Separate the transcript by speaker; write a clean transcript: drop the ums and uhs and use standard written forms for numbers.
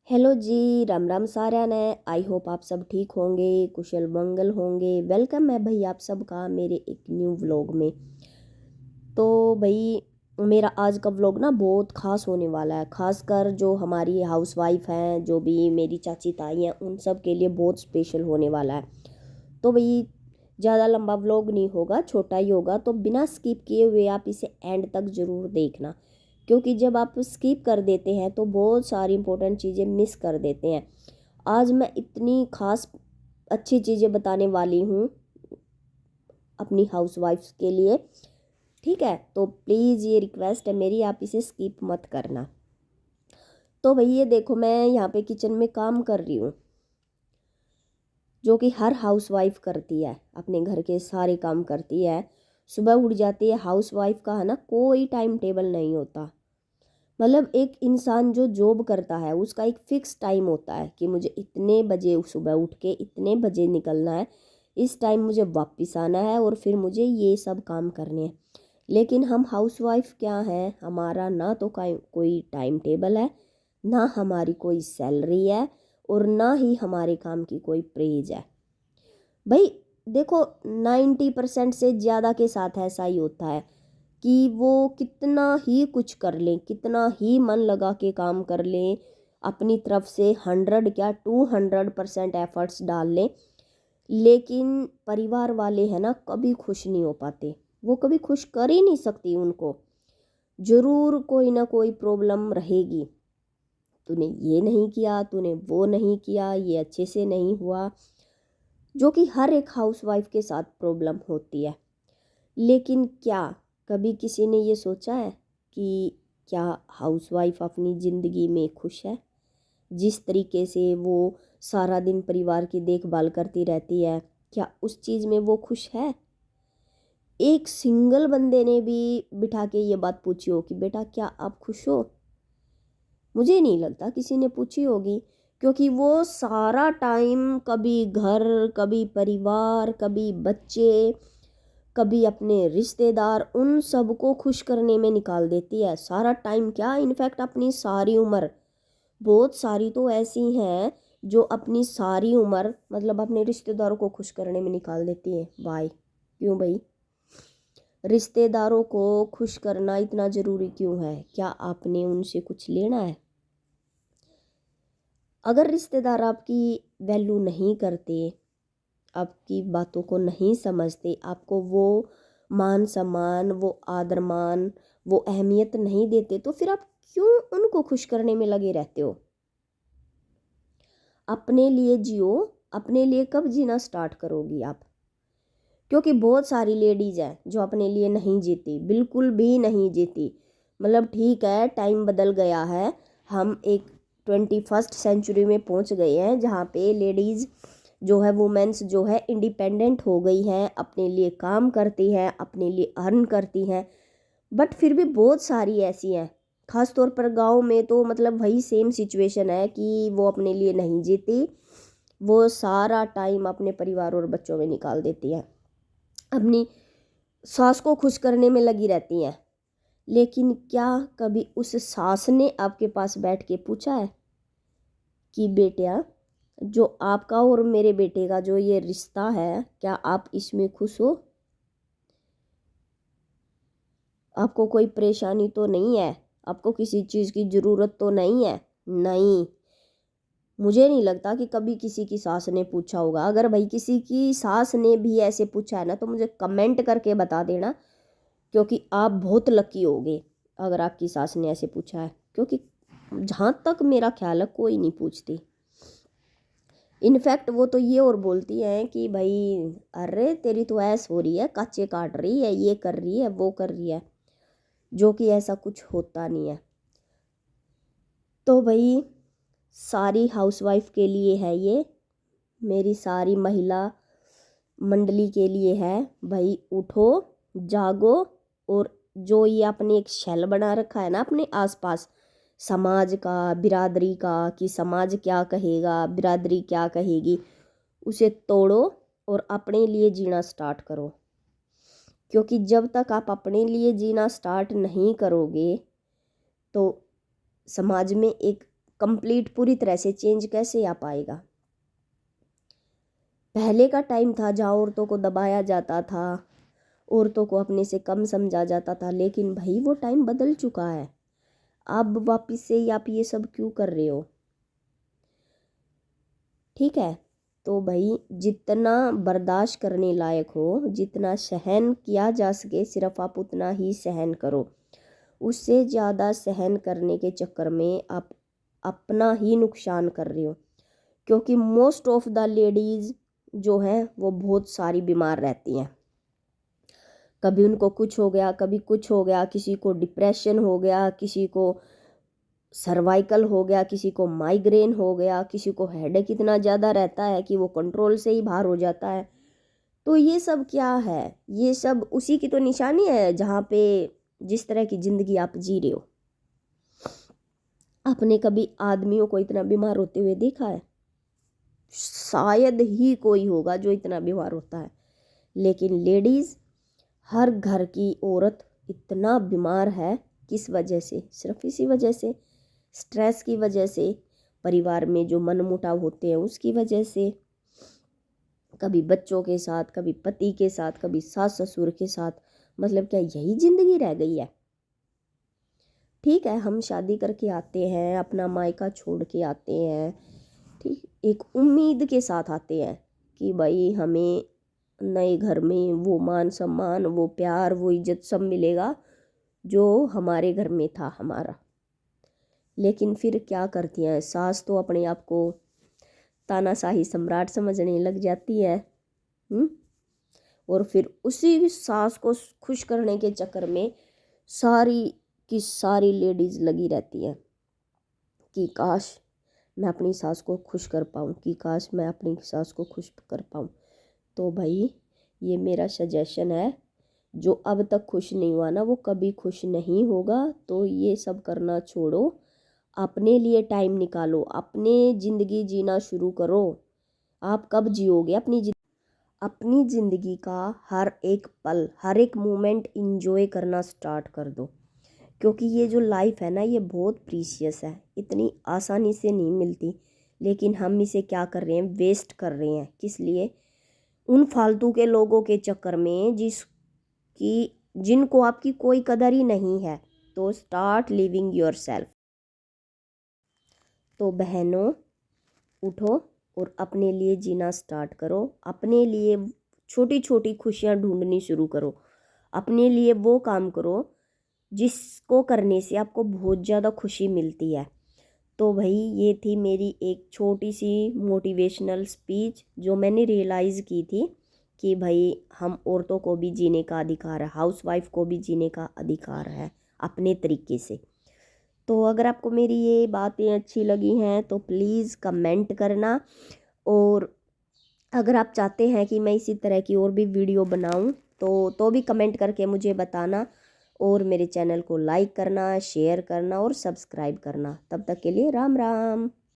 Speaker 1: Hello जी, राम राम साਰਿਆਂ ने। I hope आप सब ठीक होंगे, कुशल मंगल होंगे। वेलकम है भाई आप सबका मेरे एक न्यू व्लॉग में। तो भाई मेरा आज का व्लॉग ना बहुत ख़ास होने वाला है, खासकर जो हमारी हाउसवाइफ हैं, जो भी मेरी चाची ताई हैं, उन सब के लिए बहुत स्पेशल होने वाला है। तो भाई ज़्यादा लंबा व्लॉग नहीं होगा, छोटा ही होगा, तो बिना स्किप किए हुए आप इसे एंड तक ज़रूर देखना, क्योंकि जब आप स्किप कर देते हैं तो बहुत सारी इंपॉर्टेंट चीज़ें मिस कर देते हैं। आज मैं इतनी खास अच्छी चीज़ें बताने वाली हूँ अपनी हाउसवाइफ्स के लिए। ठीक है, तो प्लीज़ ये रिक्वेस्ट है मेरी, आप इसे स्किप मत करना। तो भाई ये देखो, मैं यहाँ पे किचन में काम कर रही हूँ, जो कि हर हाउसवाइफ करती है, अपने घर के सारे काम करती है। सुबह उठ जाती है हाउसवाइफ का, है ना, कोई टाइम टेबल नहीं होता। मतलब एक इंसान जो जॉब करता है उसका एक फिक्स टाइम होता है कि मुझे इतने बजे सुबह उठ के इतने बजे निकलना है, इस टाइम मुझे वापस आना है और फिर मुझे ये सब काम करने हैं। लेकिन हम हाउसवाइफ क्या हैं, हमारा ना तो कोई टाइम टेबल है, ना हमारी कोई सैलरी है, और ना ही हमारे काम की कोई प्रेज है। भाई देखो, 90% से ज़्यादा के साथ ऐसा ही होता है कि वो कितना ही कुछ कर लें, कितना ही मन लगा के काम कर लें, अपनी तरफ से 100 क्या 200% एफर्ट्स डाल लें, लेकिन परिवार वाले हैं ना, कभी खुश नहीं हो पाते। वो कभी खुश कर ही नहीं सकती, उनको ज़रूर कोई ना कोई प्रॉब्लम रहेगी। तूने ये नहीं किया, तूने वो नहीं किया, ये अच्छे से नहीं हुआ, जो कि हर एक हाउसवाइफ के साथ प्रॉब्लम होती है। लेकिन क्या कभी किसी ने ये सोचा है कि क्या हाउसवाइफ अपनी ज़िंदगी में खुश है? जिस तरीके से वो सारा दिन परिवार की देखभाल करती रहती है, क्या उस चीज़ में वो खुश है? एक सिंगल बंदे ने भी बिठा के ये बात पूछी हो कि बेटा क्या आप खुश हो? मुझे नहीं लगता किसी ने पूछी होगी, क्योंकि वो सारा टाइम कभी घर, कभी परिवार, कभी बच्चे, कभी अपने रिश्तेदार, उन सबको खुश करने में निकाल देती है सारा टाइम। क्या इनफैक्ट अपनी सारी उम्र, बहुत सारी तो ऐसी हैं जो अपनी सारी उम्र मतलब अपने रिश्तेदारों को खुश करने में निकाल देती है। वाई? क्यों भाई? रिश्तेदारों को खुश करना इतना ज़रूरी क्यों है? क्या आपने उनसे कुछ लेना है? अगर रिश्तेदार आपकी वैल्यू नहीं करते, आपकी बातों को नहीं समझते, आपको वो मान सम्मान, वो आदर मान, वो अहमियत नहीं देते, तो फिर आप क्यों उनको खुश करने में लगे रहते हो? अपने लिए जियो। अपने लिए कब जीना स्टार्ट करोगी आप? क्योंकि बहुत सारी लेडीज़ हैं जो अपने लिए नहीं जीती, बिल्कुल भी नहीं जीती। मतलब ठीक है, टाइम बदल गया है, हम एक 21st सेंचुरी में पहुंच गए हैं जहाँ पे लेडीज़ जो है, वुमेन्स जो है, इंडिपेंडेंट हो गई हैं, अपने लिए काम करती हैं, अपने लिए अर्न करती हैं। बट फिर भी बहुत सारी ऐसी हैं, ख़ास तौर पर गांव में तो मतलब वही सेम सिचुएशन है कि वो अपने लिए नहीं जीती, वो सारा टाइम अपने परिवार और बच्चों में निकाल देती हैं, अपनी सास को खुश करने में लगी रहती हैं। लेकिन क्या कभी उस सास ने आपके पास बैठ के पूछा है कि बेटिया, जो आपका और मेरे बेटे का जो ये रिश्ता है, क्या आप इसमें खुश हो? आपको कोई परेशानी तो नहीं है? आपको किसी चीज़ की ज़रूरत तो नहीं है? नहीं, मुझे नहीं लगता कि कभी किसी की सास ने पूछा होगा। अगर भाई किसी की सास ने भी ऐसे पूछा है ना, तो मुझे कमेंट करके बता देना, क्योंकि आप बहुत लकी होगे अगर आपकी सास ने ऐसे पूछा है। क्योंकि जहाँ तक मेरा ख्याल है कोई नहीं पूछती। इनफैक्ट वो तो ये और बोलती हैं कि भाई, अरे तेरी तो ऐस हो रही है, काचे काट रही है, ये कर रही है, वो कर रही है, जो कि ऐसा कुछ होता नहीं है। तो भाई सारी हाउसवाइफ के लिए है ये, मेरी सारी महिला मंडली के लिए है। भाई उठो, जागो, और जो ये आपने एक शेल बना रखा है ना अपने आसपास, समाज का, बिरादरी का, कि समाज क्या कहेगा, बिरादरी क्या कहेगी, उसे तोड़ो और अपने लिए जीना स्टार्ट करो। क्योंकि जब तक आप अपने लिए जीना स्टार्ट नहीं करोगे, तो समाज में एक कंप्लीट पूरी तरह से चेंज कैसे आ पाएगा। पहले का टाइम था जहाँ औरतों को दबाया जाता था, औरतों को अपने से कम समझा जाता था, लेकिन भाई वो टाइम बदल चुका है। अब वापस से आप ये सब क्यों कर रहे हो? ठीक है, तो भाई जितना बर्दाश्त करने लायक हो, जितना सहन किया जा सके, सिर्फ आप उतना ही सहन करो। उससे ज़्यादा सहन करने के चक्कर में आप अपना ही नुकसान कर रहे हो, क्योंकि मोस्ट ऑफ द लेडीज़ जो हैं वो बहुत सारी बीमार रहती हैं। कभी उनको कुछ हो गया, कभी कुछ हो गया, किसी को डिप्रेशन हो गया, किसी को सर्वाइकल हो गया, किसी को माइग्रेन हो गया, किसी को हेडेक इतना ज़्यादा रहता है कि वो कंट्रोल से ही बाहर हो जाता है। तो ये सब क्या है? ये सब उसी की तो निशानी है जहाँ पे जिस तरह की ज़िंदगी आप जी रहे हो। आपने कभी आदमियों को इतना बीमार होते हुए देखा है? शायद ही कोई होगा जो इतना बीमार होता है। लेकिन लेडीज़, हर घर की औरत इतना बीमार है। किस वजह से? सिर्फ इसी वजह से, स्ट्रेस की वजह से, परिवार में जो मनमुटाव होते हैं उसकी वजह से, कभी बच्चों के साथ, कभी पति के साथ, कभी सास ससुर के साथ। मतलब क्या यही ज़िंदगी रह गई है? ठीक है, हम शादी करके आते हैं, अपना मायका छोड़ के आते हैं, ठीक, एक उम्मीद के साथ आते हैं कि भाई हमें नए घर में वो मान सम्मान, वो प्यार, वो इज्जत सब मिलेगा जो हमारे घर में था हमारा। लेकिन फिर क्या करती हैं सास, तो अपने आप को तानाशाही सम्राट समझने लग जाती है। और फिर उसी सास को खुश करने के चक्कर में सारी की सारी लेडीज़ लगी रहती हैं कि काश मैं अपनी सास को खुश कर पाऊँ, कि काश मैं अपनी सास को खुश कर पाऊँ। तो भाई ये मेरा सजेशन है, जो अब तक खुश नहीं हुआ ना वो कभी खुश नहीं होगा। तो ये सब करना छोड़ो, अपने लिए टाइम निकालो, अपने ज़िंदगी जीना शुरू करो। आप कब जियोगे अपनी ज़िंदगी का हर एक पल, हर एक मोमेंट इंजॉय करना स्टार्ट कर दो, क्योंकि ये जो लाइफ है ना ये बहुत प्रीशियस है, इतनी आसानी से नहीं मिलती। लेकिन हम इसे क्या कर रहे हैं? वेस्ट कर रहे हैं। किस लिए? उन फालतू के लोगों के चक्कर में जिनको आपकी कोई कदर ही नहीं है। तो स्टार्ट लिविंग योर सेल्फ। तो बहनों, उठो और अपने लिए जीना स्टार्ट करो। अपने लिए छोटी छोटी खुशियाँ ढूंढनी शुरू करो। अपने लिए वो काम करो जिसको करने से आपको बहुत ज़्यादा खुशी मिलती है। तो भाई ये थी मेरी एक छोटी सी मोटिवेशनल स्पीच जो मैंने रियलाइज़ की थी कि भाई हम औरतों को भी जीने का अधिकार है, हाउसवाइफ को भी जीने का अधिकार है अपने तरीके से। तो अगर आपको मेरी ये बातें अच्छी लगी हैं तो प्लीज़ कमेंट करना, और अगर आप चाहते हैं कि मैं इसी तरह की और भी वीडियो बनाऊं तो भी कमेंट करके मुझे बताना, और मेरे चैनल को लाइक करना, शेयर करना और सब्सक्राइब करना। तब तक के लिए राम राम।